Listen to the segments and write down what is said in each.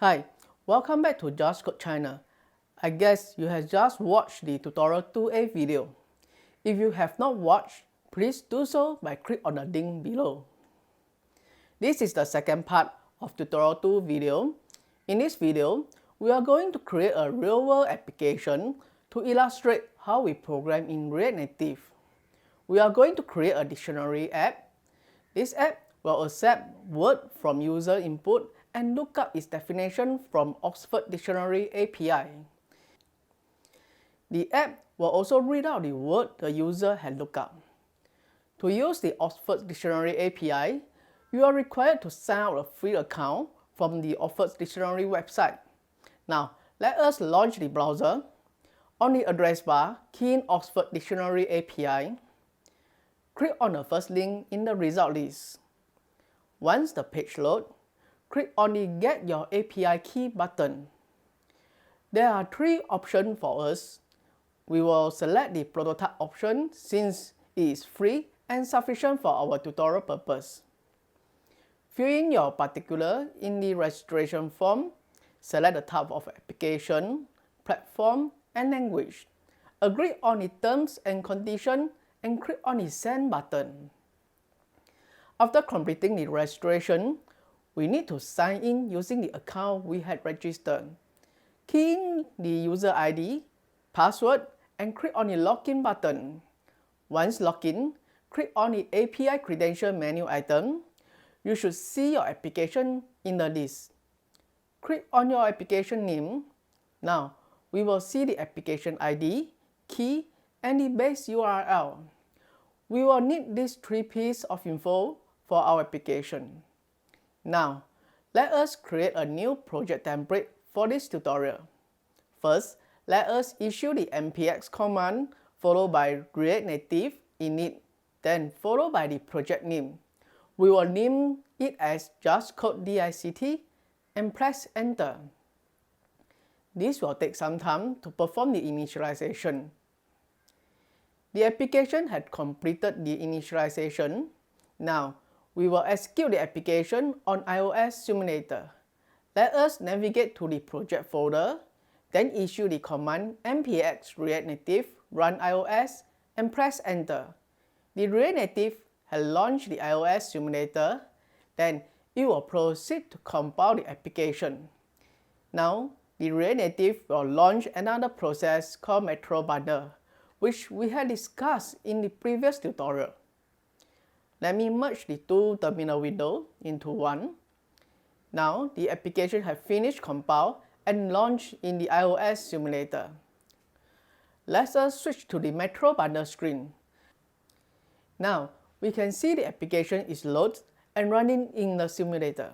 Hi, welcome back to Just Code channel. I guess you have just watched the tutorial 2A video. If you have not watched, please do so by click on the link below. This is the second part of tutorial 2 video. In this video, we are going to create a real-world application to illustrate how we program in React Native. We are going to create a dictionary app. This app will accept word from user input and look up its definition from Oxford Dictionary API. The app will also read out the word the user had looked up. To use the Oxford Dictionary API, you are required to sign up a free account from the Oxford Dictionary website. Now, let us launch the browser. On the address bar, key in Oxford Dictionary API. Click on the first link in the result list. Once the page loads, click on the Get Your API Key button. There are three options for us. We will select the prototype option since it is free and sufficient for our tutorial purpose. Fill in your particular in the registration form. Select the type of application, platform, and language. Agree on the terms and conditions and click on the Send button. After completing the registration, we need to sign in using the account we had registered. Key in the user ID, password, and click on the Login button. Once logged in, click on the API Credential menu item. You should see your application in the list. Click on your application name. Now, we will see the application ID, key, and the base URL. We will need these three pieces of info for our application. Now, let us create a new project template for this tutorial. First, let us issue the npx command followed by React Native init, then followed by the project name. We will name it as Just Code DICT and press enter. This will take some time to perform the initialization. The application had completed the initialization. Now, we will execute the application on iOS simulator. Let us navigate to the project folder, then issue the command npx react native run iOS and press enter. The React Native has launched the iOS simulator, then it will proceed to compile the application. Now, the React Native will launch another process called Metro Bundle, which we had discussed in the previous tutorial. Let me merge the two terminal windows into one. Now, the application has finished compile and launched in the iOS simulator. Let us switch to the Metro Bundle screen. Now, we can see the application is loaded and running in the simulator.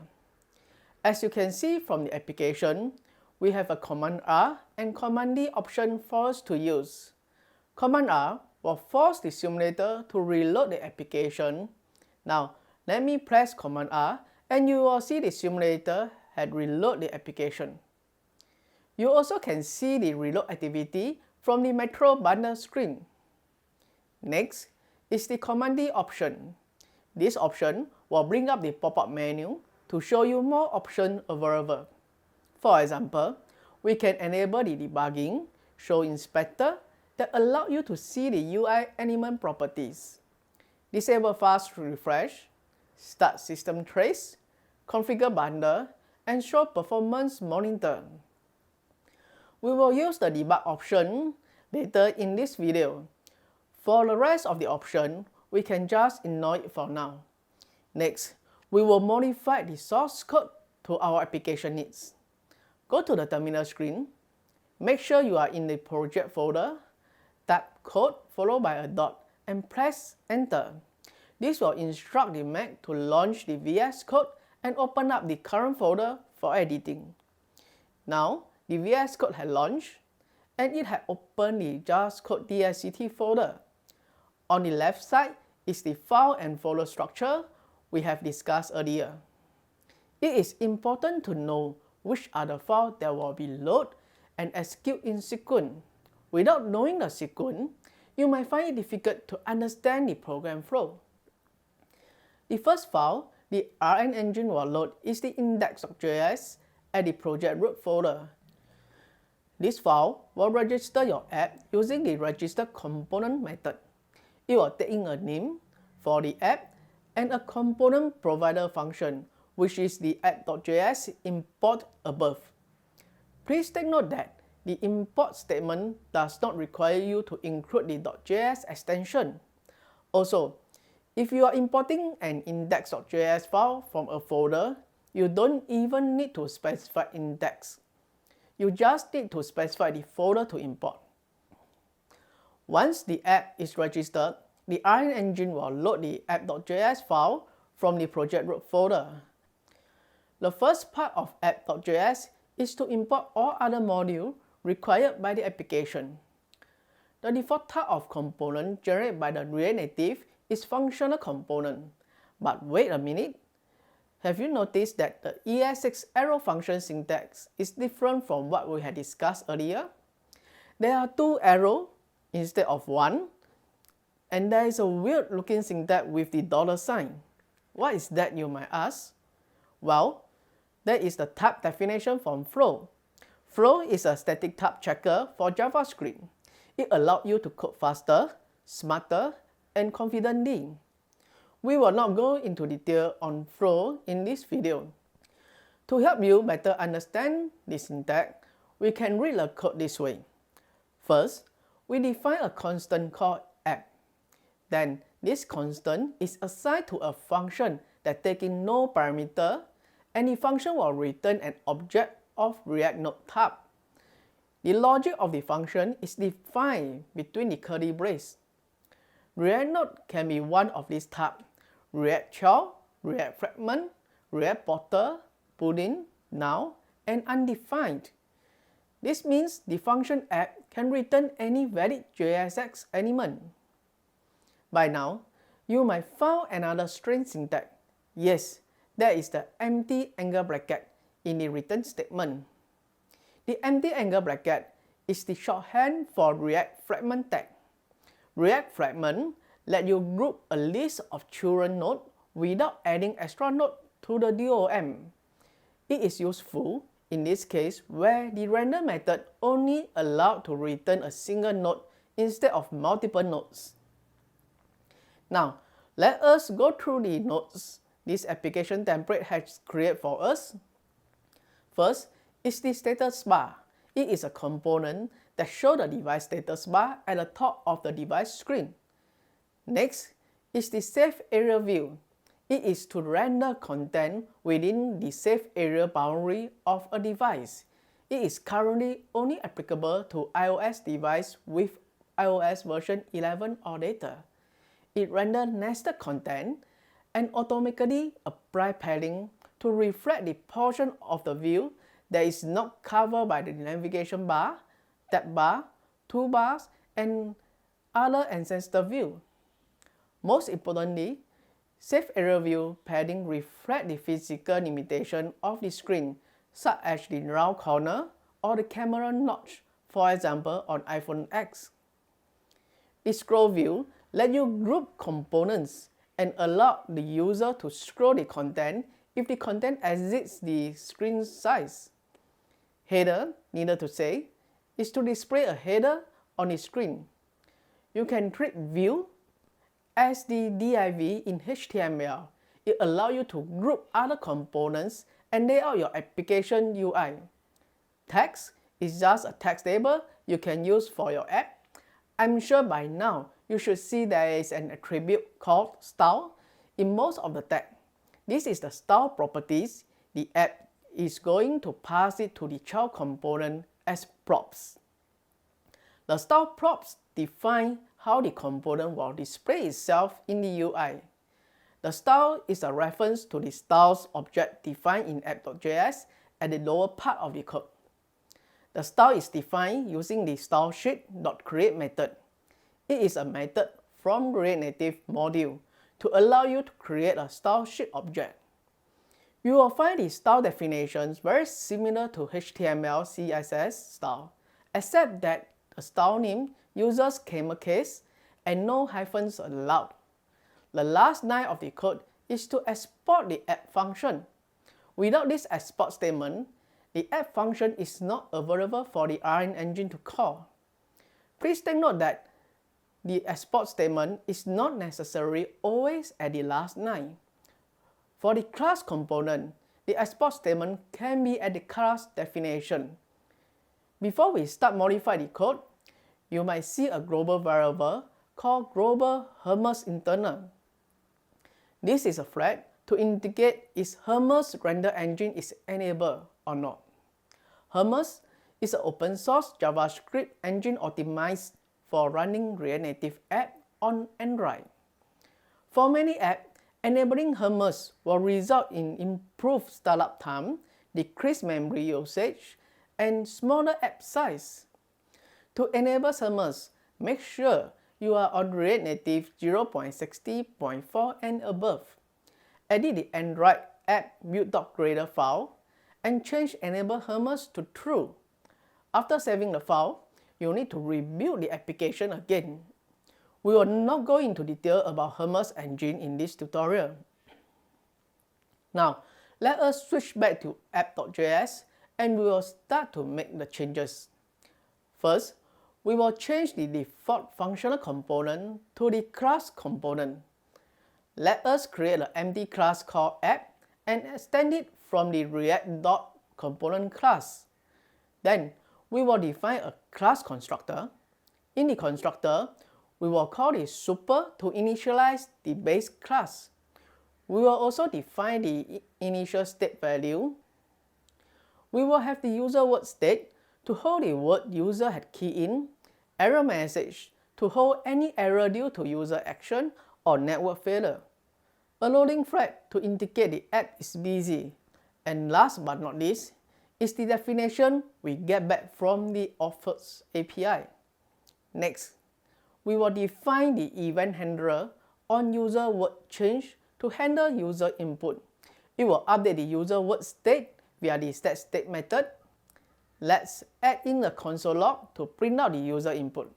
As you can see from the application, we have a Command R and Command D option for us to use. Command R will force the simulator to reload the application. Now, let me press Command R and you will see the simulator had reloaded the application. You also can see the reload activity from the Metro Bundle screen. Next is the Command D option. This option will bring up the pop-up menu to show you more options available. For example, we can enable the debugging, show inspector, that allow you to see the UI element properties. Disable fast refresh, start system trace, configure bundle, and show performance monitor. We will use the debug option later in this video. For the rest of the option, we can just ignore it for now. Next, we will modify the source code to our application needs. Go to the terminal screen. Make sure you are in the project folder. Tap code followed by a dot and press enter. This will instruct the Mac to launch the VS Code and open up the current folder for editing. Now, the VS Code has launched and it has opened the Just Code DICT folder. On the left side is the file and folder structure we have discussed earlier. It is important to know which are the files that will be loaded and executed in sequence. Without knowing the sequence, you might find it difficult to understand the program flow. The first file the RN engine will load is the index.js at the project root folder. This file will register your app using the register component method. It will take in a name for the app and a component provider function, which is the app.js import above. Please take note that the import statement does not require you to include the .js extension. Also, if you are importing an index.js file from a folder, you don't even need to specify index. You just need to specify the folder to import. Once the app is registered, the Iron Engine will load the app.js file from the project root folder. The first part of app.js is to import all other modules required by the application. The default type of component generated by the React Native is functional component. But wait a minute. Have you noticed that the ES6 arrow function syntax is different from what we had discussed earlier? There are 2 arrows instead of 1, and there is a weird looking syntax with the $sign. What is that, you might ask? Well, that is the type definition from Flow. Flow is a static type checker for JavaScript. It allows you to code faster, smarter, and confidently. We will not go into detail on Flow in this video. To help you better understand the syntax, we can read the code this way. First, we define a constant called app. Then, this constant is assigned to a function that takes in no parameter, and the function will return an object of React Node type. The logic of the function is defined between the curly braces. React Node can be one of these types: React Child, React Fragment, React Portal, Pudding, Now, and Undefined. This means the function app can return any valid JSX element. By now, you might find another strange syntax. Yes, that is the empty angle bracket in the return statement. The empty angle bracket is the shorthand for React Fragment tag. React Fragment let you group a list of children nodes without adding extra node to the DOM. It is useful in this case where the render method only allowed to return a single node instead of multiple nodes. Now, let us go through the nodes this application template has created for us. First is the status bar. It is a component that shows the device status bar at the top of the device screen. Next is the Save Area view. It is to render content within the save area boundary of a device. It is currently only applicable to iOS devices with iOS version 11 or later. It renders nested content and automatically applies padding to reflect the portion of the view that is not covered by the navigation bar, tab bar, toolbars, and other ancestor view. Most importantly, Save Area View padding reflects the physical limitation of the screen, such as the round corner or the camera notch, for example on iPhone X. The Scroll View lets you group components and allow the user to scroll the content if the content exceeds the screen size. Header, needed to say, is to display a header on the screen. You can treat view as the div in HTML. It allows you to group other components and lay out your application UI. Text is just a text table you can use for your app. I'm sure by now you should see there is an attribute called style in most of the text. This is the style properties. The app is going to pass it to the child component as props. The style props define how the component will display itself in the UI. The style is a reference to the styles object defined in app.js at the lower part of the code. The style is defined using the stylesheet.create method. It is a method from React Native module to allow you to create a style sheet object. You will find the style definitions very similar to HTML CSS style, except that the style name uses camel case and no hyphens allowed. The last line of the code is to export the app function. Without this export statement, the add function is not available for the RN engine to call. Please take note that the export statement is not necessarily always at the last line. For the class component, the export statement can be at the class definition. Before we start modifying the code, you might see a global variable called global Hermes internal. This is a flag to indicate if Hermes render engine is enabled or not. Hermes is an open source JavaScript engine optimized for running React Native apps on Android. For many apps, enabling Hermes will result in improved startup time, decreased memory usage, and smaller app size. To enable Hermes, make sure you are on React Native 0.60.4 and above. Edit the Android app build.gradle file and change enable Hermes to true. After saving the file, you need to rebuild the application again. We will not go into detail about Hermes engine in this tutorial. Now, let us switch back to app.js and we will start to make the changes. First, we will change the default functional component to the class component. Let us create an empty class called app and extend it from the React.component class. Then, we will define a class constructor. In the constructor, we will call the super to initialize the base class. We will also define the initial state value. We will have the user word state to hold the word user had keyed in, error message to hold any error due to user action or network failure, a loading flag to indicate the app is busy, and last but not least is the definition we get back from the Offers API. Next, we will define the event handler on user word change to handle user input. It will update the user word state via the setState method. Let's add in the console log to print out the user input.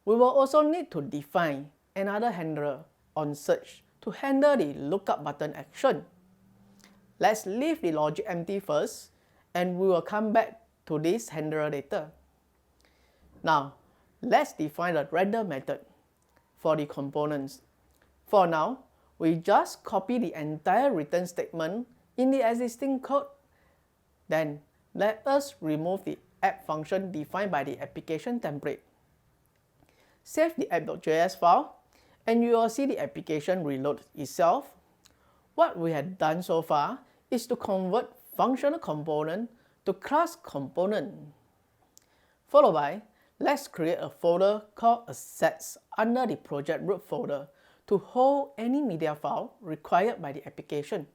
We will also need to define another handler on search to handle the lookup button action. Let's leave the logic empty first, and we will come back to this handler later. Now, let's define the render method for the components. For now, we just copy the entire return statement in the existing code. Then, let us remove the app function defined by the application template. Save the app.js file, and you will see the application reload itself. What we have done so far is to convert functional component to class component. Followed by, let's create a folder called assets under the project root folder to hold any media file required by the application.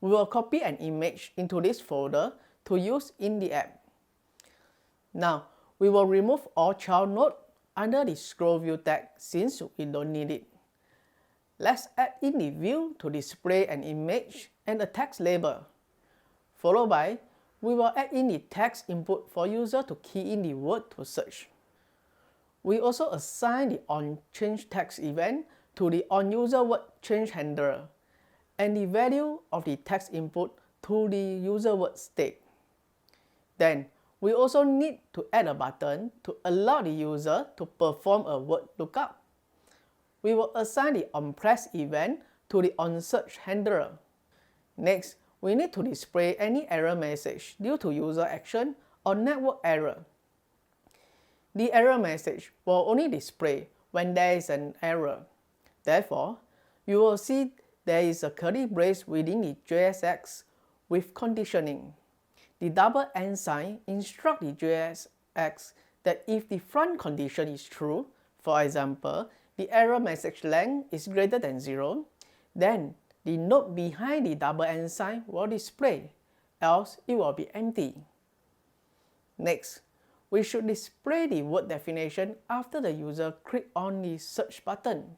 We will copy an image into this folder to use in the app. Now, we will remove all child node under the scroll view tag since we don't need it. Let's add in the view to display an image and a text label. Followed by, we will add in the text input for user to key in the word to search. We also assign the onChange text event to the onUserWordChange handler and the value of the text input to the user word state. Then, we also need to add a button to allow the user to perform a word lookup. We will assign the onPress event to the onSearch handler. Next, we need to display any error message due to user action or network error. The error message will only display when there is an error. Therefore, you will see there is a curly brace within the JSX with conditioning. The double and sign instruct the JSX that if the front condition is true, for example, the error message length is greater than 0, then the node behind the double and sign will display, else it will be empty. Next, we should display the word definition after the user click on the search button.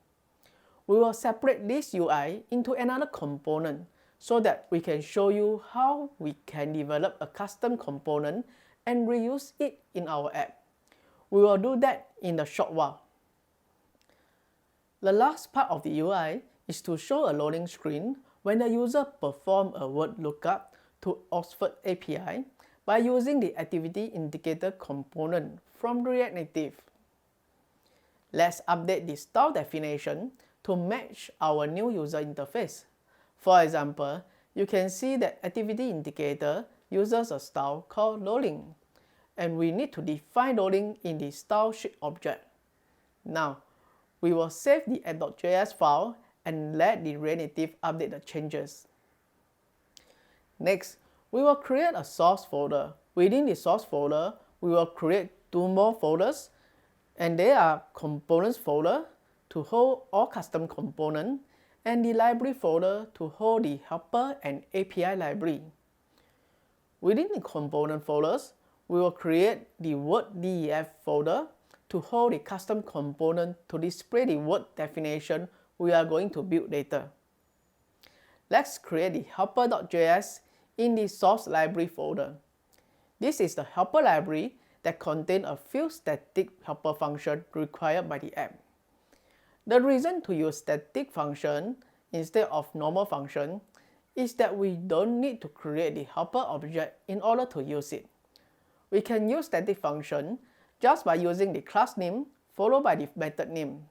We will separate this UI into another component so that we can show you how we can develop a custom component and reuse it in our app. We will do that in a short while. The last part of the UI is to show a loading screen when the user performs a word lookup to Oxford API by using the activity indicator component from React Native. Let's update the style definition to match our new user interface. For example, you can see that activity indicator uses a style called loading, and we need to define loading in the style sheet object. Now, we will save the app.js file and let the React Native update the changes. Next, we will create a source folder. Within the source folder, we will create two more folders, and they are components folder to hold all custom components, and the library folder to hold the helper and API library. Within the component folders, we will create the word def folder to hold the custom component to display the word definition we are going to build later. Let's create the helper.js in the source library folder. This is the helper library that contains a few static helper functions required by the app. The reason to use static function instead of normal function is that we don't need to create the helper object in order to use it. We can use static function just by using the class name followed by the method name.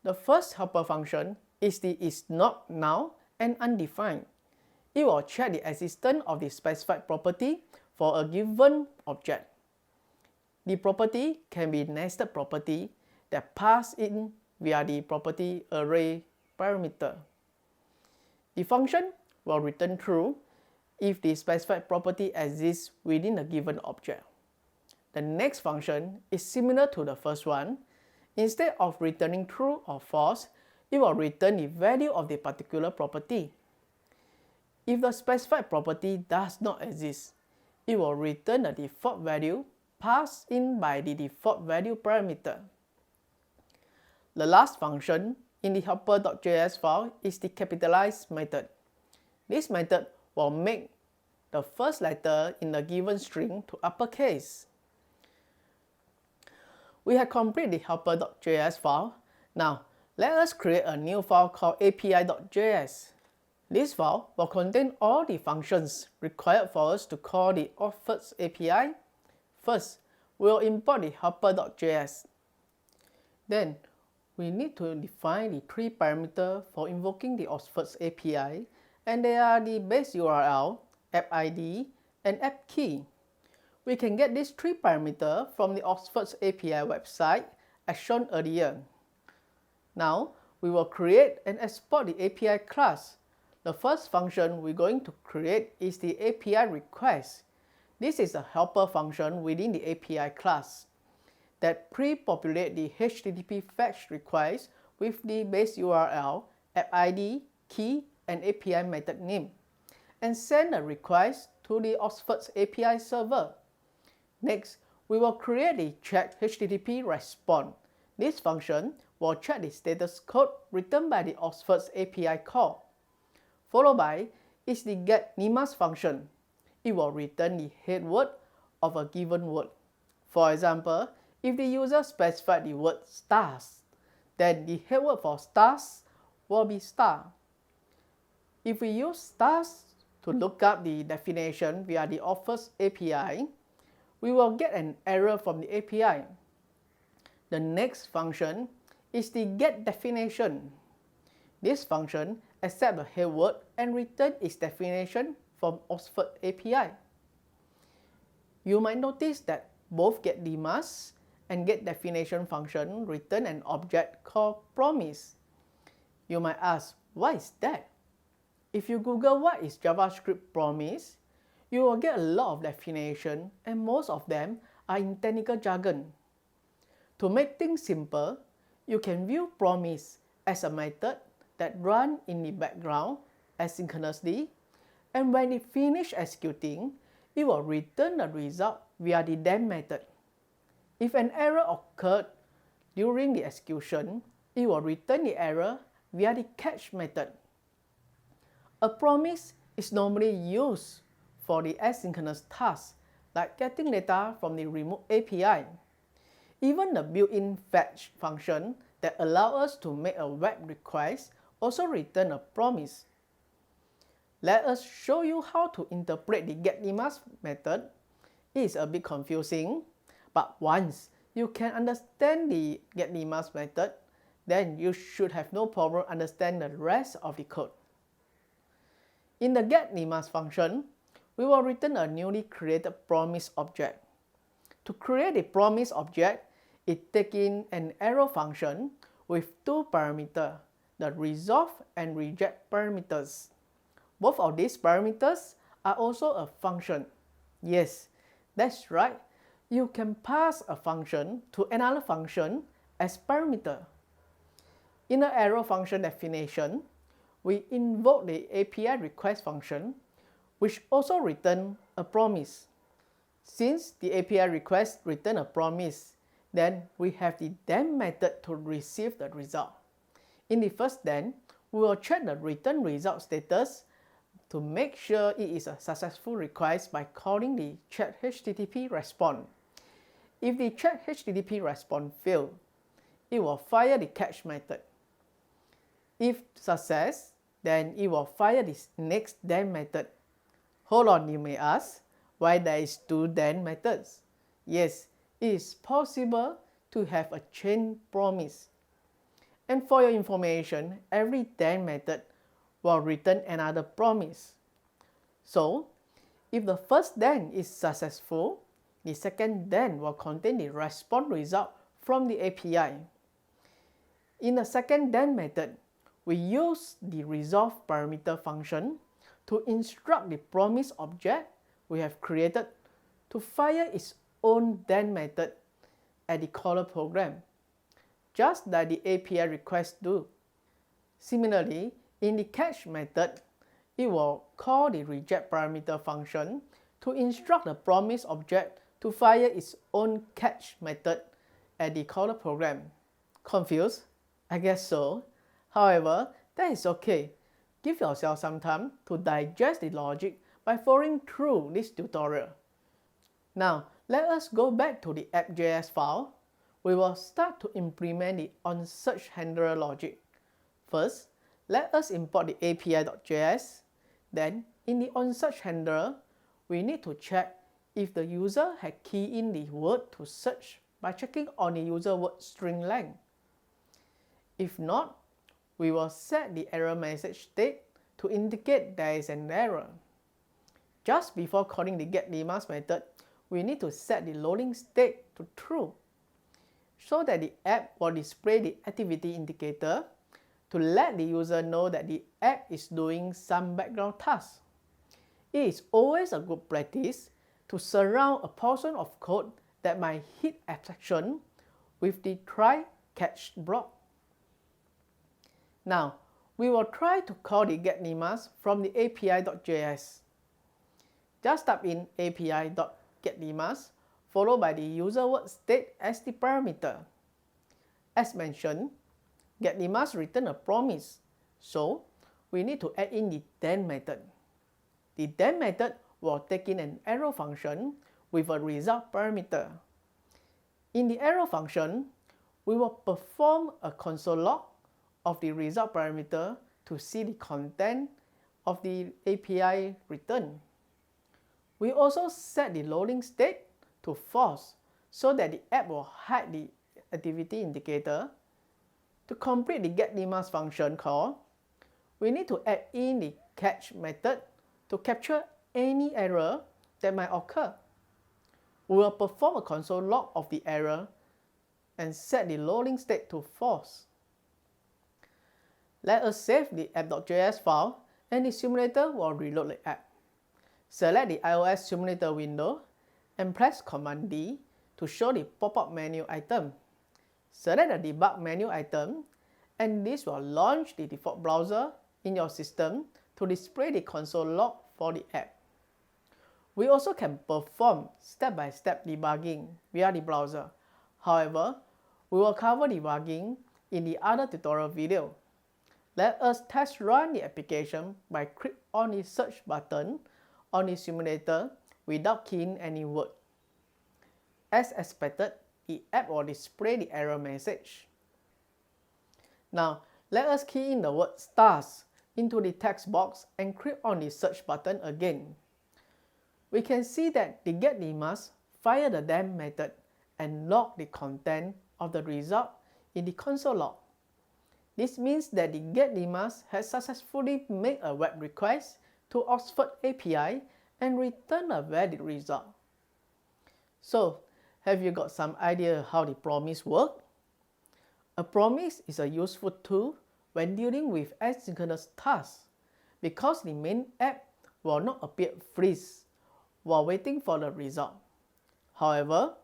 The first helper function is the isNotNow and undefined. It will check the existence of the specified property for a given object. The property can be nested property that pass in via the property array parameter. The function will return true if the specified property exists within a given object. The next function is similar to the first one. Instead of returning true or false, it will return the value of the particular property. If the specified property does not exist, it will return the default value passed in by the default value parameter. The last function in the helper.js file is the capitalize method. This method will make the first letter in a given string to uppercase. We have completed the helper.js file. Now, let us create a new file called api.js. This file will contain all the functions required for us to call the Oxford API. First, we will import the helper.js. Then, we need to define the three parameters for invoking the Oxford API, and they are the base URL, app ID, and app key. We can get these three parameters from the Oxford API website as shown earlier. Now, we will create and export the API class. The first function we're going to create is the API request. This is a helper function within the API class that pre-populate the HTTP fetch request with the base URL, app ID, key, and API method name, and send a request to the Oxford API server. Next, we will create the check HTTP response. This function will check the status code written by the Oxford API call. Followed by is the getNimas function. It will return the head word of a given word. For example, if the user specified the word stars, then the head word for stars will be star. If we use stars to look up the definition via the Oxford API, we will get an error from the API. The next function is the getDefinition. This function accepts the head word and returns its definition from Oxford API. You might notice that both getNimas and getDefinition function return an object called promise. You might ask, what is that? If you Google what is JavaScript promise, you will get a lot of definitions, and most of them are in technical jargon. To make things simple, you can view promise as a method that runs in the background asynchronously, and when it finishes executing, it will return the result via the then method. If an error occurred during the execution, it will return the error via the catch method. A promise is normally used for the asynchronous tasks like getting data from the remote API. Even the built-in fetch function that allows us to make a web request also returns a promise. Let us show you how to interpret the getLimma's method. It is a bit confusing, but once you can understand the getLimma's method, then you should have no problem understanding the rest of the code. In the getLimma's function, we will return a newly created promise object. To create a promise object, it takes in an arrow function with two parameters, the resolve and reject parameters. Both of these parameters are also a function. Yes, that's right. You can pass a function to another function as parameter. In the arrow function definition, we invoke the API request function, which also returns a promise. Since the API request returns a promise, then we have the then method to receive the result. In the first then, we will check the return result status to make sure it is a successful request by calling the check_HTTP response. If the check_HTTP response fails, it will fire the catch method. If success, then it will fire the next then method. Hold on, you may ask, why there is two then methods? Yes, it is possible to have a chain promise. And for your information, every then method will return another promise. So, if the first then is successful, the second then will contain the response result from the API. In the second then method, we use the resolve parameter function to instruct the promise object we have created to fire its own then method at the caller program, just like the API requests do. Similarly, in the catch method, it will call the reject parameter function to instruct the promise object to fire its own catch method at the caller program. Confused? I guess so. However, that is okay. Give yourself some time to digest the logic by following through this tutorial. Now, let us go back to the app.js file. We will start to implement the onSearch handler logic. First, let us import the api.js. Then, in the onSearch handler, we need to check if the user had keyed in the word to search by checking on the user word string length. If not, we will set the error message state to indicate there is an error. Just before calling the getLimma's method, we need to set the loading state to true, so that the app will display the activity indicator to let the user know that the app is doing some background tasks. It is always a good practice to surround a portion of code that might hit abstraction with the try-catch block. Now, we will try to call the getLimma's from the api.js. Just type in api.getLimma's followed by the user word state as the parameter. As mentioned, getLimma's returns a promise, so we need to add in the then method. The then method will take in an arrow function with a result parameter. In the arrow function, we will perform a console log of the result parameter to see the content of the API return. We also set the loading state to false so that the app will hide the activity indicator. To complete the getLimma's function call, we need to add in the catch method to capture any error that might occur. We will perform a console log of the error and set the loading state to false. Let us save the app.js file and the simulator will reload the app. Select the iOS simulator window and press Command D to show the pop-up menu item. Select the debug menu item and this will launch the default browser in your system to display the console log for the app. We also can perform step-by-step debugging via the browser. However, we will cover debugging in the other tutorial video. Let us test run the application by click on the search button on the simulator without keying any word. As expected, the app will display the error message. Now, let us key in the word stars into the text box and click on the search button again. We can see that the getDemas fire the dem method and log the content of the result in the console log. This means that the getDemas has successfully made a web request to Oxford API and returned a valid result. So, have you got some idea how the promise works? A promise is a useful tool when dealing with asynchronous tasks because the main app will not appear freeze while waiting for the result. However,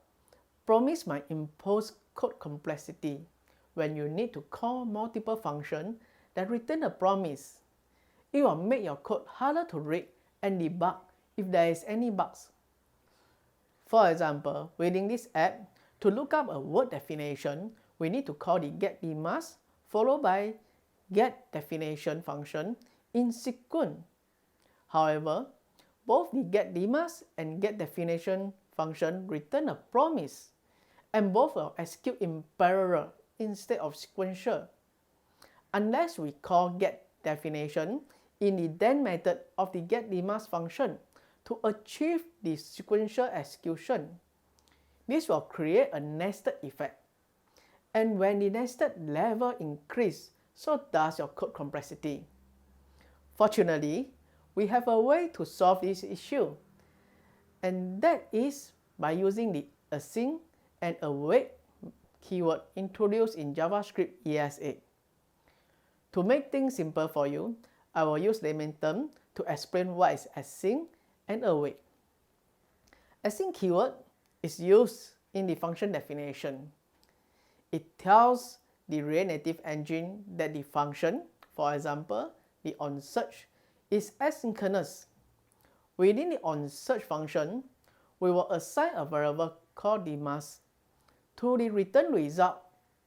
promise might impose code complexity when you need to call multiple functions that return a promise. It will make your code harder to read and debug if there is any bugs. For example, within this app, to look up a word definition, we need to call the getDemas followed by getDefinition function in sequence. However, both the getDemas and getDefinition function return a promise, and both will execute in parallel instead of sequential, unless we call getDefinition in the then method of the getDemas function to achieve the sequential execution. This will create a nested effect. And when the nested level increases, so does your code complexity. Fortunately, we have a way to solve this issue, and that is by using the async and await keyword introduced in JavaScript ES8. To make things simple for you, I will use layman terms to explain what is async and await. Async keyword is used in the function definition. It tells the React Native engine that the function, for example, the onSearch, is asynchronous. Within the onSearch function, we will assign a variable called demas to the return result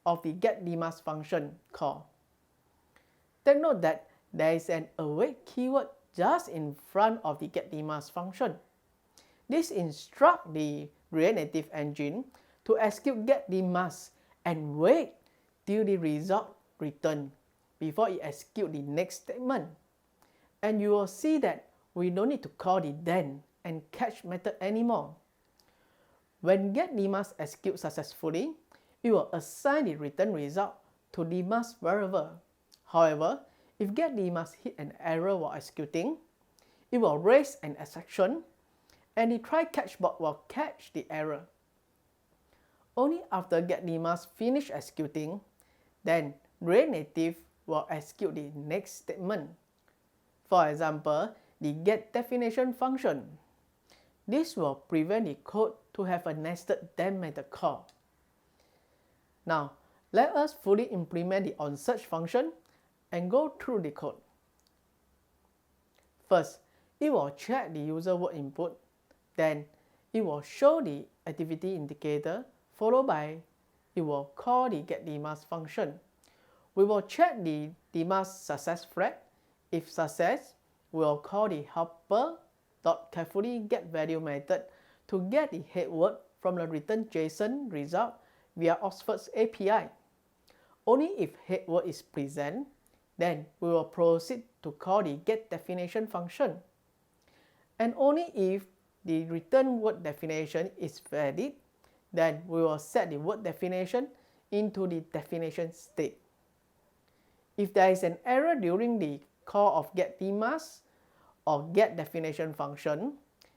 of the getDemas function call. Take note that there is an await keyword just in front of the getDemas function. This instructs the React Native engine to execute getDemas and wait till the result returns before it executes the next statement. And you will see that we don't need to call the then and catch method anymore. When getDemas executes successfully, it will assign the return result to demas variable. However, if getDemas hit an error while executing, it will raise an exception and the try-catch bot will catch the error. Only after getDemas finish executing, then React Native will execute the next statement. For example, the getDefinition function. This will prevent the code to have a nested then method call. Now, let us fully implement the onSearch function and go through the code. First, it will check the user word input, then it will show the activity indicator, followed by it will call the getDemas function. We will check the demas success flag. If success, we will call the helper.carefullyGetValue method to get the head word from the return JSON result via Oxford's API. Only if head word is present, then we will proceed to call the getDefinition function. And only if the return word definition is valid, then we will set the word definition into the definition state. If there is an error during the call of getDemas or getDefinition function,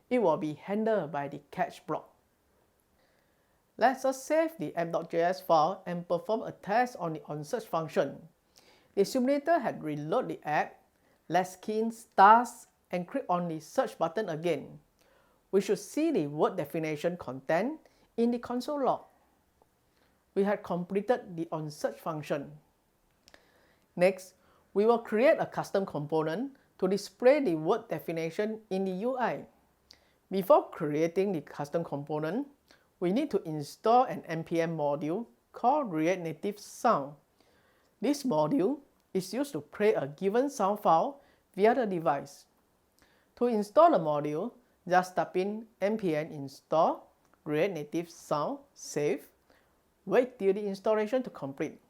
it will be handled by the catch block. Let us save the app.js file and perform a test on the onSearch function. The simulator had reloaded the app. Let's key in stars and click on the search button again. We should see the word definition content in the console log. We had completed the onSearch function. Next, we will create a custom component to display the word definition in the UI. Before creating the custom component, we need to install an npm module called React Native Sound. This module is used to play a given sound file via the device. To install the module, just type in npm install React Native Sound, save, wait till the installation to complete.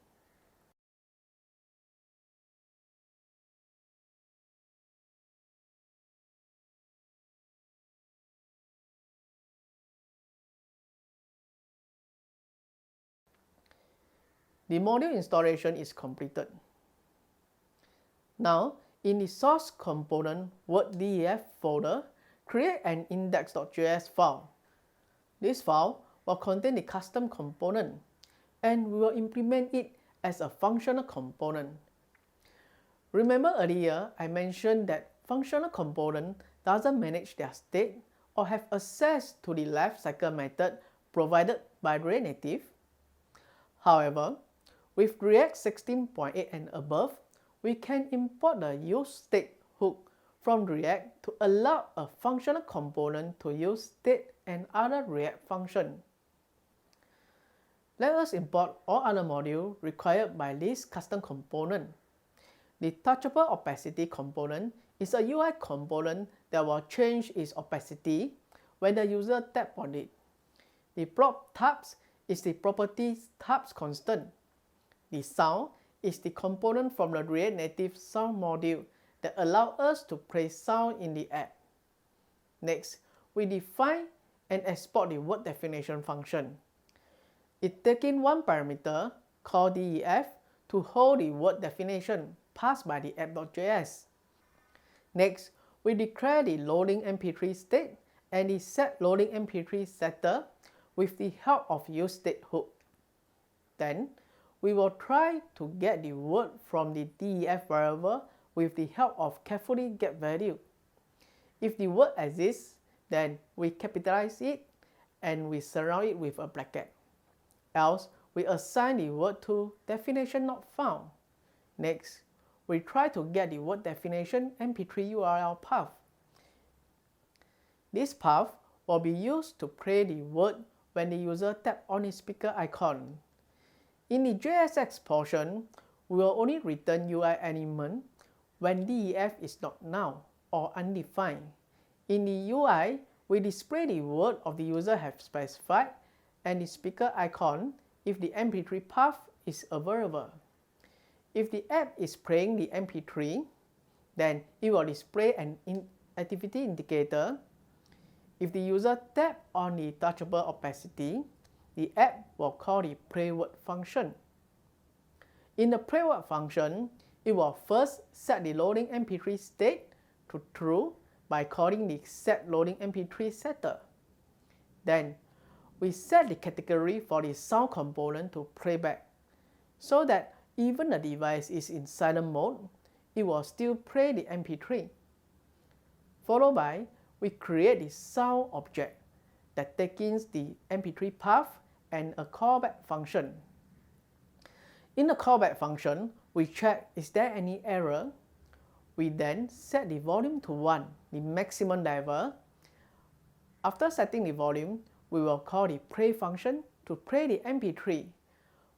the module installation is completed. Now, in the source component Word.def folder, create an index.js file. This file will contain the custom component, and we will implement it as a functional component. Remember earlier, I mentioned that functional component doesn't manage their state or have access to the lifecycle method provided by React Native. However, with React 16.8 and above, we can import the useState hook from React to allow a functional component to use state and other React functions. Let us import all other modules required by this custom component. The touchable opacity component is a UI component that will change its opacity when the user taps on it. The prop tabs is the properties tabs constant. The sound is the component from the React Native sound module that allows us to play sound in the app. Next, we define and export the word definition function. It takes in one parameter called def to hold the word definition passed by the app.js. Next, we declare the loading mp3 state and the set loading mp3 setter with the help of useState hook. Then, we will try to get the word from the def variable with the help of carefully get value. If the word exists, then we capitalize it and we surround it with a bracket. Else, we assign the word to definition not found. Next, we try to get the word definition mp3 URL path. This path will be used to play the word when the user taps on the speaker icon. In the JSX portion, we will only return UI element when def is not null or undefined. In the UI, we display the word of the user have specified and the speaker icon if the mp3 path is available. If the app is playing the mp3, then it will display an activity indicator. If the user taps on the touchable opacity, the app will call the playword function. In the playword function, it will first set the loading mp3 state to true by calling the set loading mp3 setter. Then, we set the category for the sound component to playback, so that even the device is in silent mode, it will still play the mp3. Followed by, we create the sound object that takes in the mp3 path and a callback function. In the callback function, we check is there any error. We then set the volume to 1, the maximum level. After setting the volume, we will call the play function to play the mp3.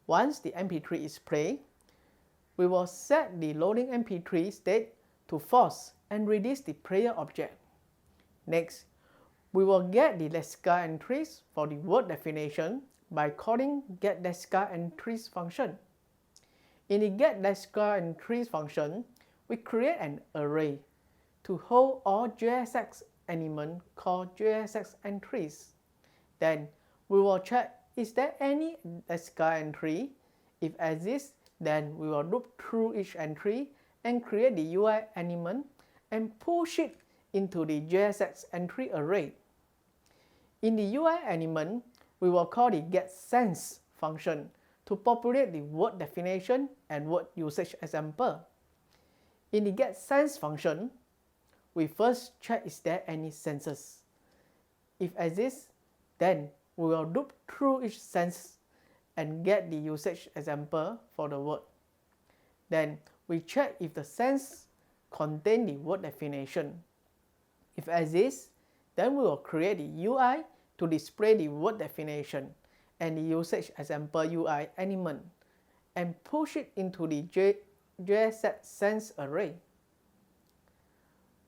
Once the mp3 is played, we will set the loading mp3 state to false and release the player object. Next, we will get the lexical entries for the word definition by calling getLexicalenTries function. In the getLexicalenTries function, we create an array to hold all JSX elements called JSX entries. Then, we will check is there any lexical entry. If exists, then we will loop through each entry and create the UI element and push it into the JSX entry array. In the UI element, we will call the getSense function to populate the word definition and word usage example. In the getSense function, we first check is there any senses. If exists, then we will loop through each sense and get the usage example for the word. Then we check if the sense contains the word definition. If exists, then we will create the UI to display the word definition and the usage example UI element and push it into the JSX sense array.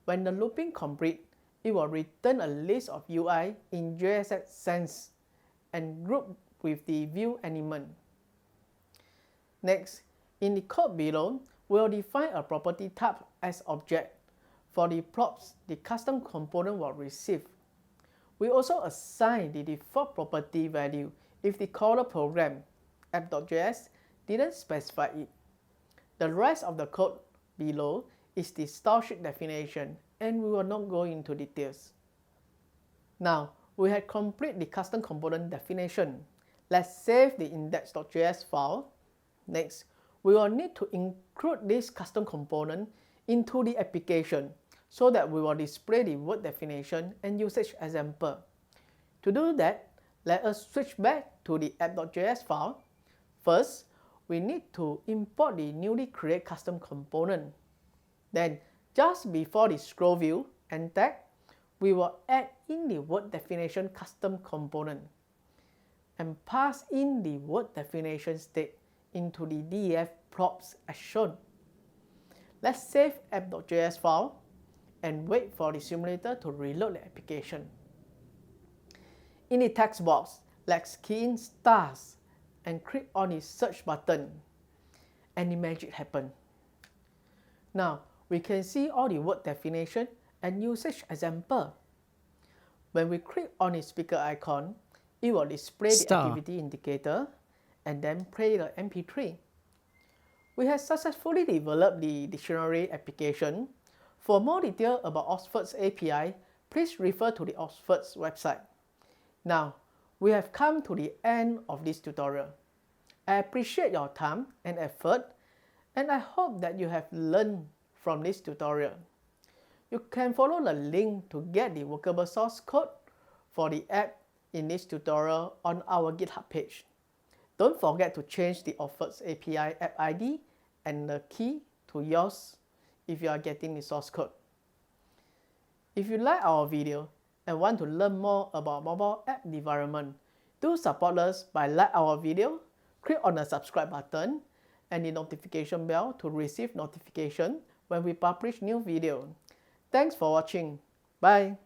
When the looping complete, it will return a list of UI in JSX sense and group with the view element. Next, in the code below, we will define a property type as object for the props the custom component will receive. We also assign the default property value if the caller program app.js didn't specify it. The rest of the code below is the stylesheet definition, and we will not go into details. Now, we have completed the custom component definition. Let's save the index.js file. Next, we will need to include this custom component into the application so that we will display the word definition and usage example. To do that, let us switch back to the app.js file. First, we need to import the newly created custom component. Then, just before the scroll view and tag, we will add in the word definition custom component and pass in the word definition state into the def props as shown. Let's save app.js file and wait for the simulator to reload the application. In the text box, let's key in stars and click on the search button, and the magic happens. Now, we can see all the word definition and usage example. When we click on the speaker icon, it will display the activity indicator and then play the MP3. We have successfully developed the dictionary application. For more detail about Oxford's API, please refer to the Oxford's website. Now, we have come to the end of this tutorial. I appreciate your time and effort, and I hope that you have learned from this tutorial. You can follow the link to get the workable source code for the app in this tutorial on our GitHub page. Don't forget to change the Oxford's API app ID and the key to yours if you are getting the source code. If you like our video and want to learn more about mobile app development, do support us by like our video, click on the subscribe button and the notification bell to receive notification when we publish new video. Thanks for watching. Bye.